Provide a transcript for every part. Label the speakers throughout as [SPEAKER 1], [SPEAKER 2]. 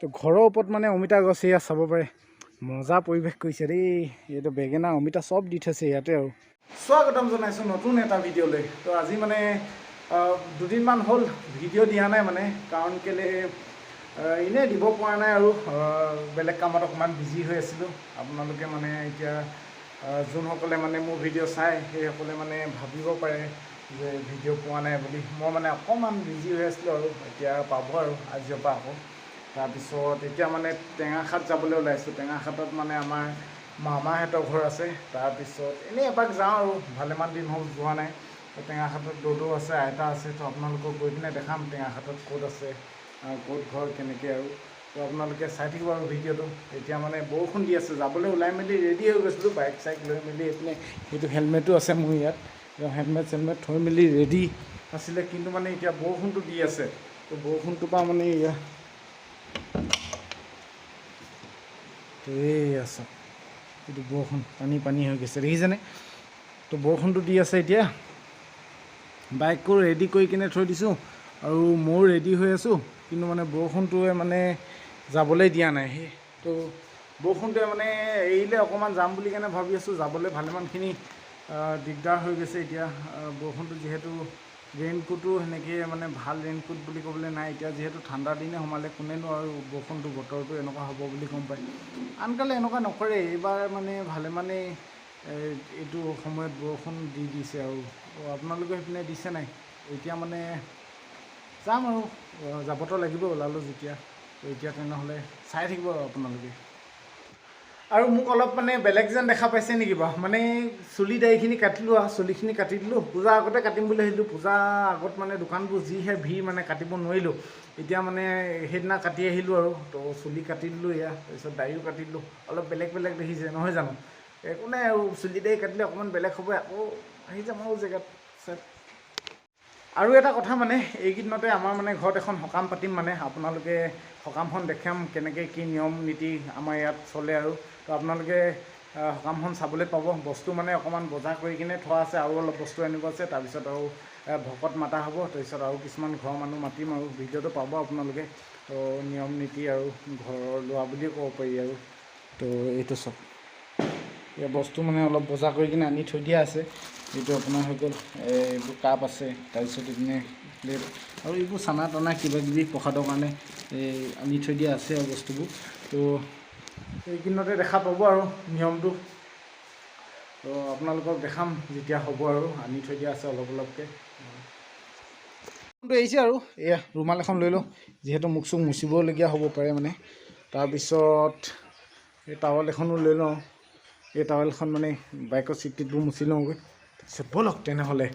[SPEAKER 1] তো ঘৰৰ ওপৰত মানে অমিতা গছ এয়া চাব পাৰে মজা পৰিৱেশ কৰিছে দেই এইটো বেঙেনা অমিতা চব দি থৈছে ইয়াতে আৰু স্বাগতম জনাইছোঁ নতুন এটা ভিডিঅ'লৈ তো আজি মানে দুদিনমান হ'ল ভিডিঅ' দিয়া নাই মানে কাৰণ কেলৈ এনেই দিব পৰা নাই আৰু বেলেগ কামত অকণমান বিজি হৈ আছিলোঁ আপোনালোকে মানে এতিয়া যোনসকলে মানে মোৰ ভিডিঅ' চাই সেইসকলে মানে ভাবিব পাৰে যে ভিডিঅ' পোৱা নাই বুলি মই মানে অকণমান বিজি হৈ আছিলোঁ আৰু এতিয়া পাব আৰু আজিৰ পৰা আকৌ তাৰপিছত এতিয়া মানে টেঙাখাত যাবলৈ ওলাইছোঁ টেঙাখাতত মানে আমাৰ মামাহঁতৰ ঘৰ আছে তাৰপিছত এনেই এপাক যাওঁ আৰু ভালেমান দিন হ'ল যোৱা নাই টেঙাখাতত দৌদৌ আছে আইতা আছে তো আপোনালোকক গৈ পিনে দেখাম টেঙাখাতত ক'ত আছে ক'ত ঘৰ কেনেকৈ আৰু তো আপোনালোকে চাই থাকিব আৰু ভিডিঅ'টো এতিয়া মানে বৰষুণ দি আছে যাবলৈ ওলাই মেলি ৰেডি হৈ গৈছিলোঁ বাইক চাইক লৈ মেলি এইপিনে এইটো হেলমেটো আছে মোৰ ইয়াত হেলমেট চেলমেট থৈ মেলি ৰেডি আছিলে কিন্তু মানে এতিয়া বৰষুণটো দি আছে তো বৰষুণটোৰ পৰা মানে এই আছে এইটো বৰষুণ পানী হৈ গৈছে দেখিছেনে তো বৰষুণটো দি আছে এতিয়া বাইকো ৰেডি কৰি কিনে থৈ দিছোঁ আৰু ময়ো ৰেডি হৈ আছোঁ কিন্তু মানে বৰষুণটোৱে মানে যাবলৈ দিয়া নাই সেই তো বৰষুণটোৱে মানে এৰিলে অকণমান যাম বুলি কেনে ভাবি আছোঁ যাবলৈ ভালেমানখিনি দিগদাৰ হৈ গৈছে এতিয়া বৰষুণটো যিহেতু ৰেইনকোটো সেনেকৈ মানে ভাল ৰেইনকোট বুলি ক'বলৈ নাই এতিয়া যিহেতু ঠাণ্ডা দিনে সোমালে কোনেনো আৰু বৰষুণটো বতৰটো এনেকুৱা হ'ব বুলি গম পায় আনকালে এনেকুৱা নকৰে এইবাৰ মানে ভালেমানেই এইটো সময়ত বৰষুণ দি দিছে আৰু আপোনালোকে সেইপিনে দিছে নাই এতিয়া মানে যাম আৰু যাবতো লাগিব ওলালোঁ যেতিয়া এতিয়া তেনেহ'লে চাই থাকিব আৰু আপোনালোকে আৰু মোক অলপ মানে বেলেগ যেন দেখা পাইছে নেকি বাৰু মানে চুলি দাড়িখিনি কাটিলোঁ আৰু চুলিখিনি কাটি দিলোঁ পূজাৰ আগতে কাটিম বুলি ভাবিলোঁ পূজাৰ আগত মানে দোকানবোৰ যিহে ভিৰ মানে কাটিব নোৱাৰিলোঁ এতিয়া মানে সেইদিনা কাটি আহিলোঁ আৰু তো চুলি কাটি দিলোঁ এয়া তাৰপিছত দাড়িও কাটি দিলোঁ অলপ বেলেগ দেখিছে নহয় জানো একো নাই আৰু চুলি দাড়ি কাটিলে অকণমান বেলেগ হ'ব আকৌ আহি যাম আৰু জেগাত আৰু এটা কথা মানে এইকেইদিনতে আমাৰ মানে ঘৰত এখন সকাম পাতিম মানে আপোনালোকে সকামখন দেখাম কেনেকৈ কি নিয়ম নীতি আমাৰ ইয়াত চলে আৰু তো আপোনালোকে সকামখন চাবলৈ পাব বস্তু মানে অকণমান বজাৰ কৰি কিনে থোৱা আছে আৰু অলপ বস্তু আনিব আছে তাৰপিছত আৰু ভকত মাতা হ'ব তাৰপিছত আৰু কিছুমান ঘৰৰ মানুহ মাতিম আৰু ভিডিঅ'টো পাব আপোনালোকে তো নিয়ম নীতি আৰু ঘৰৰ লোৱা বুলিয়ে ক'ব পাৰি আৰু তো এইটো চব এই বস্তু মানে অলপ বজাৰ কৰি কিনে আনি থৈ দিয়া আছে এইটো আপোনাৰ হৈ গ'ল এইবোৰ কাপ আছে তাৰপিছত এইপিনে প্লেট আৰু এইবোৰ চানা টানা কিবাকিবি প্ৰসাদৰ কাৰণে আনি থৈ দিয়া আছে আৰু বস্তুবোৰ তো এইকেইদিনতে দেখা পাব আৰু নিয়মটো তো আপোনালোকক দেখাম যেতিয়া হ'ব আৰু আনি থৈ দিয়া আছে অলপকৈ আহিছে আৰু এয়া ৰুমাল এখন লৈ লওঁ যিহেতু মুখ চুখ মুচিবলগীয়া হ'ব পাৰে মানে তাৰপিছত এই টাৱেল এখনো লৈ লওঁ এই টাৱেলখন মানে বাইকৰ চিট টিটবোৰ মুচি লওঁগৈ তাৰপিছত ব'লক তেনেহ'লে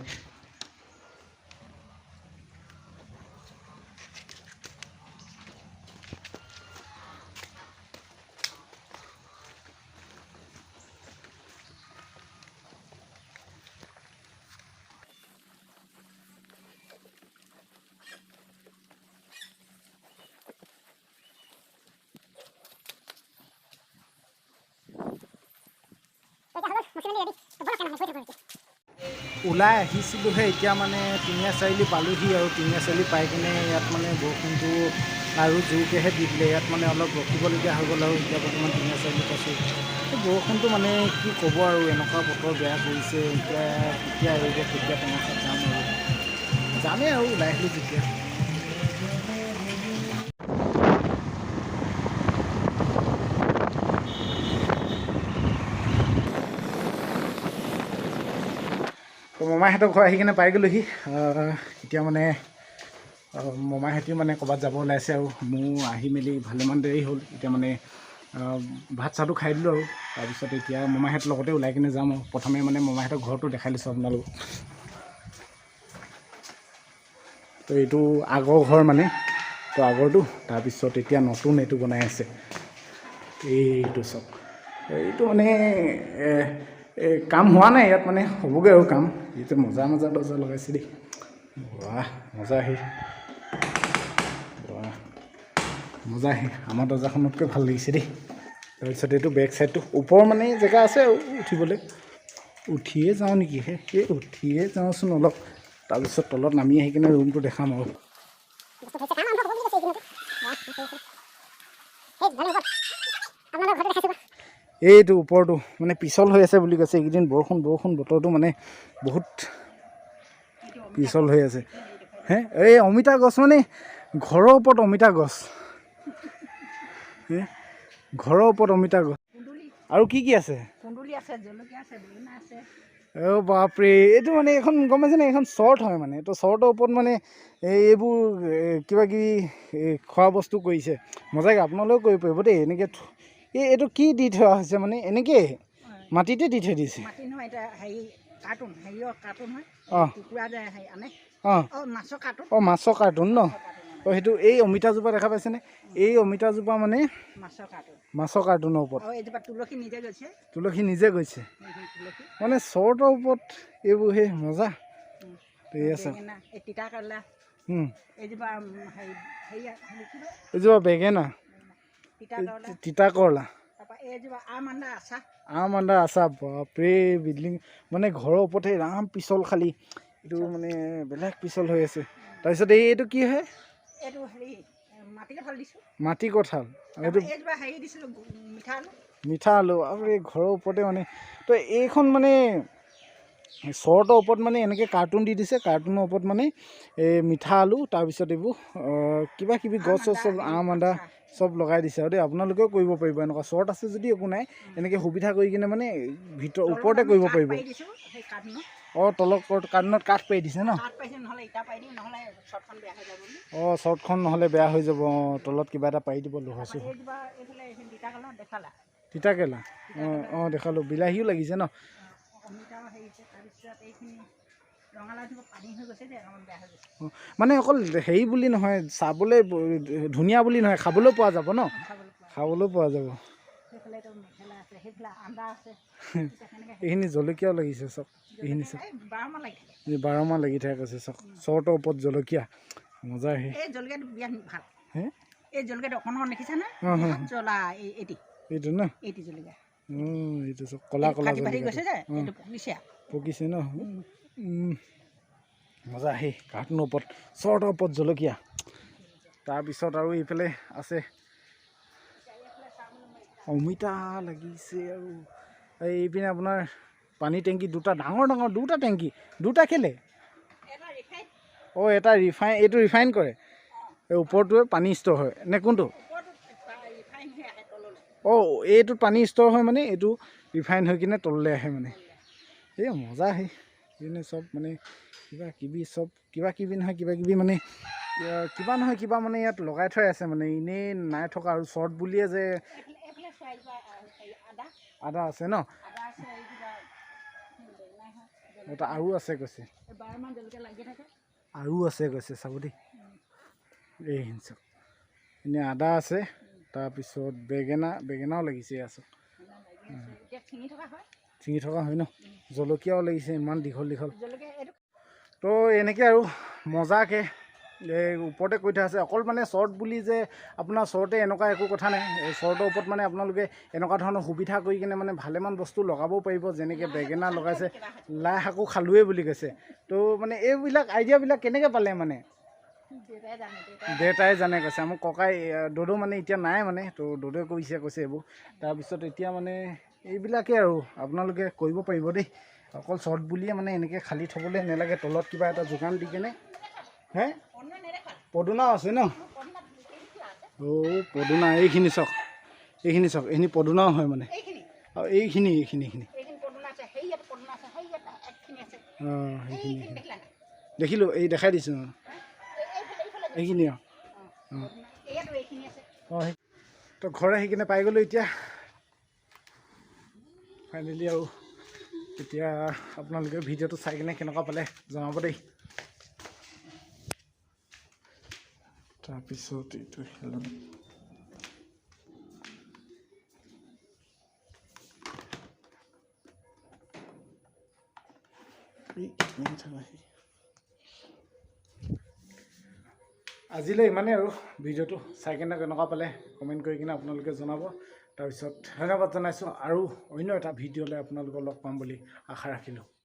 [SPEAKER 1] ওলাই আহিছিলোঁহে এতিয়া মানে টিঙীয়া চাৰিআলি পালোঁহি আৰু টিঙীয়া চাৰিআলি পাই কিনে ইয়াত মানে বৰষুণটো আৰু জোৰকৈহে দি দিলে ইয়াত মানে অলপ ৰখিবলগীয়া হৈ গ'ল আৰু এতিয়া বৰ্তমান টিঙীয়া চাৰিআলি পাইছোঁ বৰষুণটো মানে কি ক'ব আৰু এনেকুৱা বতৰ বেয়া কৰিছে এতিয়া কেতিয়া এৰিব কেতিয়া টেঙাখাত যাম আৰু যামেই আৰু ওলাই আহিলোঁ যেতিয়া মমাইহঁতৰ ঘৰ আহি কিনে পাই গ'লোহি এতিয়া মানে মমাইহঁতেও মানে ক'ৰবাত যাব ওলাইছে আৰু মোৰ আহি মেলি ভালেমান দেৰি হ'ল এতিয়া মানে ভাত চাহটো খাই দিলোঁ আৰু তাৰপিছত এতিয়া মমাইহঁতৰ লগতে ওলাই কিনে যাম আৰু প্ৰথমে মানে মমাইহঁতৰ ঘৰটো দেখাই লৈছোঁ আপোনালোকক তো এইটো আগৰ ঘৰ মানে তো আগৰটো তাৰপিছত এতিয়া নতুন এইটো বনাই আছে এইটো চব এইটো মানে কাম হোৱা নাই ইয়াত মানে হ'বগৈ আৰু কাম এইটো মজা দৰ্জা লগাইছে দেই বাহ মজা আহি আমাৰ দৰ্জাখনতকৈ ভাল লাগিছে দেই তাৰপিছত এইটো বেক চাইডটো ওপৰৰ মানে জেগা আছে আৰু উঠিবলৈ উঠিয়ে যাওঁ নেকি সেই উঠিয়ে যাওঁচোন অলপ তাৰপিছত তলত নামি আহি কিনে ৰুমটো দেখাম আৰু এইটো ওপৰটো মানে পিছল হৈ আছে বুলি কৈছে। এইকেইদিন বৰষুণ বতৰটো মানে বহুত পিছল হৈ আছে। হে এই অমিতা গছ মানে ঘৰৰ ওপৰত অমিতা গছ, ঘৰৰ ওপৰত অমিতা গছ। আৰু কি আছে? অ' বাপৰে, এইটো মানে এইখন গম পাইছেনে, এইখন শ্বৰ্ট হয় মানে। এইটো শ্বৰ্টৰ ওপৰত মানে এইবোৰ কিবা কিবি খোৱা বস্তু কৰিছে। মজাকে আপোনালোকেও কৰিব পাৰিব দেই এনেকৈ। এইটো কি দি থোৱা হৈছে মানে এনেকৈ মাটিতে দি থৈ দিছে। অঁ মাছৰ কাৰ্টুন ন? অঁ সেইটো এই অমিতাজোপা দেখা পাইছেনে? এই অমিতাজোপা মানে মাছৰ কাৰ্টুনৰ ওপৰত তুলসী নিজে গৈছে মানে শ্বৰ্টৰ ওপৰত এইবোৰ সেই মজা। এইজোপা বেঙেনা, তিতা কৰলা, আম আন্দা আচাৰ। বাপৰে বিল্ডিং মানে ঘৰৰ ওপৰতে ৰাম পিছল খালী। এইটো মানে বেলেগ পিছল হৈ আছে। তাৰপিছত এইটো কি হয়? মাটি কঁঠাল, এইটো মিঠা আলু। আৰু এই ঘৰৰ ওপৰতে মানে তো এইখন মানে শ্বৰ্টৰ ওপৰত মানে এনেকৈ কাৰ্টুন দি দিছে। কাৰ্টুনৰ ওপৰত মানে এই মিঠা আলু, তাৰপিছত এইবোৰ কিবা কিবি গছ চব আম আদা চব লগাই দিছে। আৰু দেই আপোনালোকেও কৰিব পাৰিব এনেকুৱা। শ্বৰ্ট আছে যদি একো নাই, এনেকৈ সুবিধা কৰি কিনে মানে ওপৰতে কৰিব পাৰিব। অঁ তলত কাৰ্টুনত কাঠ পাৰি দিছে ন? অঁ শ্বৰ্টখন নহ'লে বেয়া হৈ যাব। অঁ তলত কিবা এটা পাৰি দিব লোহা-চোহা। তিতাকেৰেলা, অঁ দেখালোঁ। বিলাহীও লাগিছে ন? মানে অকল হেৰি বুলি নহয়, চাবলৈ ধুনীয়া বুলি নহয়, খাবলৈও পোৱা যাব ন? খাবলৈও পোৱা যাব। এইখিনি জলকীয়াও লাগিছে চব। এইখিনি চব 12 মাহ লাগি থাকে কৈছে চব। শ্বৰ্টৰ ওপৰত জলকীয়া মজা। এইটো ন? এইটো চব ক'লা জলকীয়া পকিছে ন? মজা। সেই কাৰ্টুনৰ ওপৰত শ্বৰ্টৰ ওপৰত জলকীয়া। তাৰপিছত আৰু এইফালে আছে অমিতা লাগিছে। আৰু এইপিনে আপোনাৰ পানী টেংকি দুটা, ডাঙৰ দুটা টেংকি। দুটা কেলে? অঁ এটা ৰিফাইন, এইটো ৰিফাইন কৰে। এই ওপৰটোৱে পানী ষ্ট'ৰ হয় নে কোনটো? অঁ এইটোত পানী ষ্ট'ৰ হয় মানে এইটো ৰিফাইন হৈ কিনে তললৈ আহে মানে। এই মজা। সেইখিনি চব মানে কিবা কিবি নহয় কিবা মানে ইয়াত লগাই থৈ আছে মানে, এনেই নাই থকা। আৰু শ্বৰ্ট বুলিয়ে যে আদা আছে ন? এটা আৰু আছে কৈছে, আৰু আছে কৈছে চাব দেই। এইখিনি চব এনেই আদা আছে। তাৰপিছত বেঙেনাও লাগিছে। এয়া চব ছিঙি থকা হয় ন? জলকীয়াও লাগিছে ইমান দীঘল তো এনেকৈ আৰু মজাকৈ এই ওপৰতে কৈ থোৱা আছে। অকল মানে শ্বৰ্ট বুলি যে আপোনাৰ শ্বৰ্টে এনেকুৱা একো কথা নাই। এই শ্বৰ্টৰ ওপৰত মানে আপোনালোকে এনেকুৱা ধৰণৰ সুবিধা কৰি কিনে মানে ভালেমান বস্তু লগাবও পাৰিব। যেনেকৈ বেঙেনা লগাইছে, লাই শাকো খালোৱেই বুলি কৈছে। তো মানে এইবিলাক আইডিয়াবিলাক কেনেকৈ পালে মানে? দেউতাই জানে কৈছে। আমাৰ ককাই দদৌ মানে এতিয়া নাই মানে, তো দদৌৱে কৈছে এইবোৰ। তাৰপিছত এতিয়া মানে এইবিলাকেই আৰু আপোনালোকে কৰিব পাৰিব দেই। অকল শ্বৰ্ট বুলিয়ে মানে এনেকৈ খালী থ'বলৈ নালাগে। তলত কিবা এটা যোগান দি কেনে। হে পদুনাও আছে ন? অঁ পদুনা। এইখিনি চাওক, এইখিনি পদুনাও হয় মানে। আৰু এইখিনি অঁ সেইখিনি দেখিলোঁ। এই দেখাই দিছোঁ। এইখিনি অঁ তো ঘৰ আহি কিনে পাই গ'লোঁ এতিয়া ফাইনেলি। আৰু এতিয়া আপোনালোকে ভিডিঅ'টো চাই কিনে কেনেকুৱা পালে জনাব দেই। তাৰপিছত এইটো আজিলৈ ইমানেই। আৰু ভিডিঅ'টো চাই কিনে কেনেকুৱা পালে কমেণ্ট কৰি কিনে আপোনালোকে জনাব। তাৰপিছত ধন্যবাদ জনাইছোঁ। আৰু অন্য এটা ভিডিঅ'লৈ আপোনালোকক লগ পাম বুলি আশা ৰাখিলোঁ।